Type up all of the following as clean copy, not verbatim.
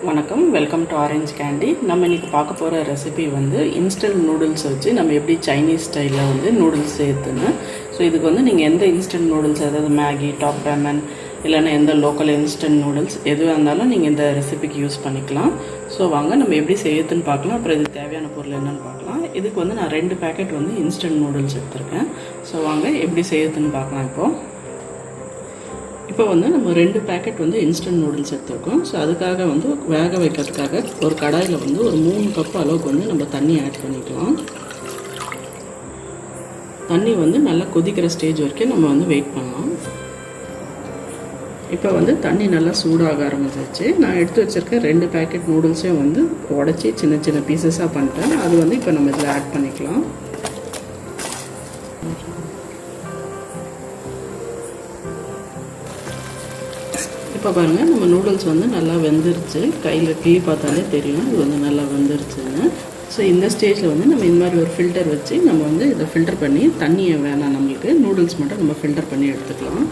வணக்கம், welcome to orange candy. நம்ம இன்றைக்கி பார்க்க போகிற ரெசிபி வந்து இன்ஸ்டன்ட் நூடுல்ஸ் வச்சு நம்ம எப்படி சைனீஸ் ஸ்டைலில் வந்து நூடுல்ஸ் சேர்த்துன்னு. ஸோ இதுக்கு வந்து நீங்கள் எந்த இன்ஸ்டன்ட் நூடுல்ஸ், அதாவது மேகி, டாப் ராமன், இல்லைன்னா எந்த லோக்கல் இன்ஸ்டன்ட் நூடுல்ஸ் எதுவாக இருந்தாலும் நீங்கள் இந்த ரெசிபிக்கு யூஸ் பண்ணிக்கலாம். ஸோ வாங்க நம்ம எப்படி செய்யறதுன்னு பார்க்கலாம். அப்புறம் இதுக்கு தேவையான பொருள் என்னென்னு பார்க்கலாம். இதுக்கு வந்து நான் 2 பேக்கெட் வந்து இன்ஸ்டன்ட் நூடுல்ஸ் எடுத்திருக்கேன். ஸோ வாங்க எப்படி செய்யறதுன்னு பார்க்கலாம். இப்போ வந்து நம்ம 2 பேக்கெட் வந்து இன்ஸ்டன்ட் நூடுல்ஸ் எடுத்துருக்கோம். ஸோ அதுக்காக வந்து வேக வைக்கிறதுக்காக ஒரு கடாயில் வந்து ஒரு 3 கப் அளவுக்கு வந்து நம்ம தண்ணி ஆட் பண்ணிக்கலாம். தண்ணி வந்து நல்லா கொதிக்கிற ஸ்டேஜ் வரைக்கும் நம்ம வந்து வெயிட் பண்ணலாம். இப்போ வந்து தண்ணி நல்லா சூடாக ஆரம்பிச்சிருச்சு. நான் எடுத்து வச்சுருக்க 2 பேக்கெட் நூடுல்ஸையும் வந்து உடச்சி சின்ன சின்ன பீசஸாக பண்ணிட்டேன். அது வந்து இப்போ நம்ம இதில் ஆட் பண்ணிக்கலாம். இப்போ பாருங்கள், நம்ம நூடுல்ஸ் வந்து நல்லா வெந்துருச்சு. கையில் கிளி பார்த்தாலே தெரியும் இது வந்து நல்லா வெந்துருச்சுன்னு. ஸோ இந்த ஸ்டேஜில் வந்து நம்ம இந்த மாதிரி ஒரு ஃபில்டர் வச்சு நம்ம வந்து இதை ஃபில்டர் பண்ணி, தண்ணியை வேணாம் நம்மளுக்கு, நூடுல்ஸ் மட்டும் நம்ம ஃபில்டர் பண்ணி எடுத்துக்கலாம்.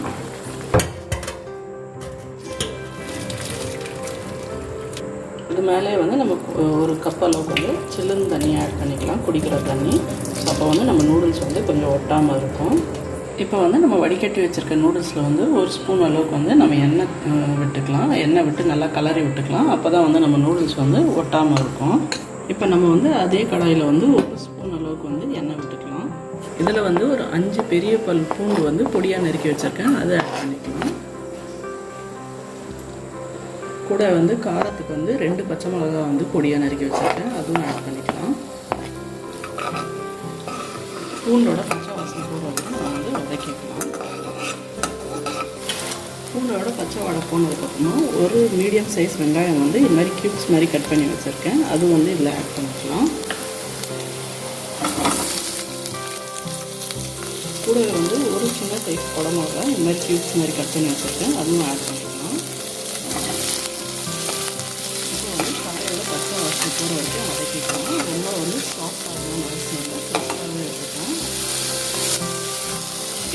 இது மேலே வந்து நம்ம ஒரு கப் அளவுக்கு வந்து சில்லுன்னு தண்ணி ஆட் பண்ணிக்கலாம், குடிக்கிற தண்ணி. ஸோ அப்போ வந்து நம்ம நூடுல்ஸ் வந்து கொஞ்சம் ஒட்டாமல் இருக்கும். இப்போ வந்து நம்ம வடிகட்டி வச்சுருக்க நூடுல்ஸில் வந்து ஒரு ஸ்பூன் அளவுக்கு வந்து நம்ம எண்ணெய் விட்டுக்கலாம். எண்ணெய் விட்டு நல்லா கலரி விட்டுக்கலாம். அப்போ தான் வந்து நம்ம நூடுல்ஸ் வந்து ஒட்டாமல் இருக்கும். இப்போ நம்ம வந்து அதே கடாயில் வந்து ஒரு ஸ்பூன் அளவுக்கு வந்து எண்ணெய் விட்டுக்கலாம். இதில் வந்து ஒரு 5 பெரிய பல் பூண்டு வந்து பொடியாக நறுக்கி வச்சுருக்கேன், அதை ஆட் பண்ணிக்கலாம். கூட வந்து காரத்துக்கு வந்து 2 பச்சை மிளகா வந்து பொடியாக நறுக்கி வச்சுருக்கேன், அதுவும் ஆட் பண்ணிக்கலாம். பூண்டோட பச்சை வாசனை போகிற வரைக்கும் நம்ம வந்து வதக்கிக்கலாம். பூண்டோட பச்சை வாடை போனதுக்கப்புறமா ஒரு மீடியம் சைஸ் வெங்காயம் வந்து இது மாதிரி க்யூப்ஸ் மாதிரி கட் பண்ணி வச்சுருக்கேன், அது வந்து இதில் ஆட் பண்ணிக்கலாம். கூட வந்து ஒரு சின்ன சைஸ் குடமிளகா இது மாதிரி க்யூப்ஸ் மாதிரி கட் பண்ணி வச்சுருக்கேன், அதுவும் ஆட் பண்ணிக்கலாம். இப்போ வந்து காயோட பச்சை வாசனை போகிற வரைக்கும் வதக்கிக்கலாம். ரொம்ப வந்து சாஃப்டாகலாம் அவசியம் இல்லை, ஃப்ரெஷ்ஷாகவே இருக்கட்டும்.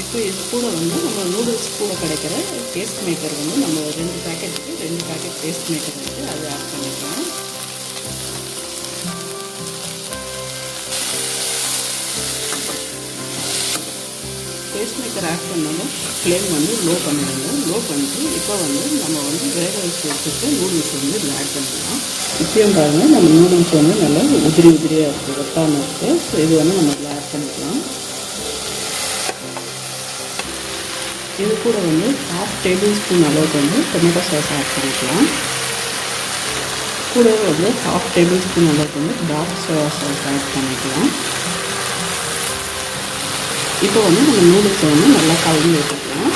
இப்போ இது கூட வந்து நம்ம நூடுல்ஸ் கூட கிடைக்கிற டேஸ்ட் மேக்கர் வந்து நம்ம 2 பேக்கெட்டுக்கு 2 பேக்கெட் டேஸ்ட் மேக்கர் வந்து அதை ஆட் பண்ணிக்கலாம். டேஸ்ட் மேக்கர் ஆட் பண்ணாலும் ஃப்ளேம் வந்து லோ பண்ணிடுங்க. லோ பண்ணிட்டு இப்போ வந்து நம்ம வந்து வேக வச்சு வச்சுட்டு நூடுல்ஸ் வந்து இதில் ஆட் பண்ணிக்கலாம். இப்பயும் பாருங்கள், நம்ம நூடுல்ஸ் வந்து நல்லா உதிரியாக இருக்குது, ஒட்டாமல் இருக்குது. ஸோ இது வந்து நம்ம இதில் ஆட் பண்ணிக்கலாம். இது கூட வந்து 1/2 டேபிள் ஸ்பூன் அளவுக்கு வந்து டொமேட்டோ சாஸ் ஆட் பண்ணிக்கலாம். கூட வந்து 1/2 டேபிள் ஸ்பூன் அளவுக்கு வந்து டார்க் சோயா சாஸ் ஆட் பண்ணிக்கலாம். இப்போ வந்து நம்ம நூடுல்ஸை வந்து நல்லா கலந்து வச்சுக்கலாம்.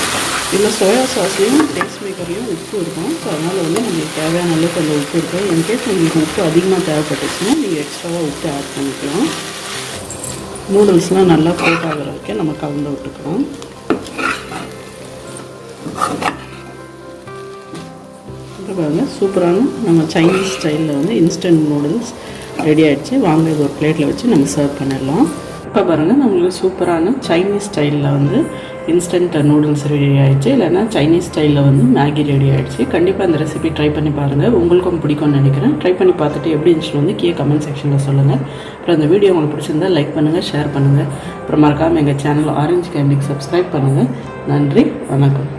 இதில் சோயா சாஸ்லேயும் டேஸ்ட் மேக்கர்லேயும் உப்பு இருக்கும். ஸோ அதனால் வந்து நம்மளுக்கு தேவையான அளவுக்கு அந்த உப்பு இருக்கும். இன்கேஸ் உங்களுக்கு உப்பு அதிகமாக தேவைப்பட்டுச்சுன்னா நீங்கள் எக்ஸ்ட்ராவாக உப்பு ஆட் பண்ணிக்கலாம். நூடுல்ஸ்லாம் நல்லா கோட் ஆகிற வரைக்கும் நம்ம கலந்து விட்டுக்கலாம். இப்போ பாருங்கள், சூப்பரான நம்ம சைனீஸ் ஸ்டைலில் வந்து இன்ஸ்டன்ட் நூடுல்ஸ் ரெடி ஆகிடுச்சு. வாங்க இது ஒரு பிளேட்டில் வச்சு நம்ம சர்வ் பண்ணிடலாம். இப்போ பாருங்கள், நம்மளுக்கு சூப்பரான சைனீஸ் ஸ்டைலில் வந்து இன்ஸ்டன்ட் நூடுல்ஸ் ரெடி ஆகிடுச்சு, இல்லைன்னா சைனீஸ் ஸ்டைலில் வந்து மேகி ரெடி ஆகிடுச்சு. கண்டிப்பாக இந்த ரெசிபி ட்ரை பண்ணி பாருங்கள், உங்களுக்கும் பிடிக்கும்னு நினைக்கிறேன். ட்ரை பண்ணி பார்த்துட்டு எப்படி இருந்துச்சு வந்து கீழே கமெண்ட் செக்ஷனில் சொல்லுங்கள். அப்புறம் இந்த வீடியோ உங்களுக்கு பிடிச்சிருந்தால் லைக் பண்ணுங்கள், ஷேர் பண்ணுங்கள். அப்புறம் மறக்காமல் எங்கள் சேனல் ஆரஞ்ச் கேண்டிக்கு சப்ஸ்கிரைப் பண்ணுங்கள். நன்றி, வணக்கம்.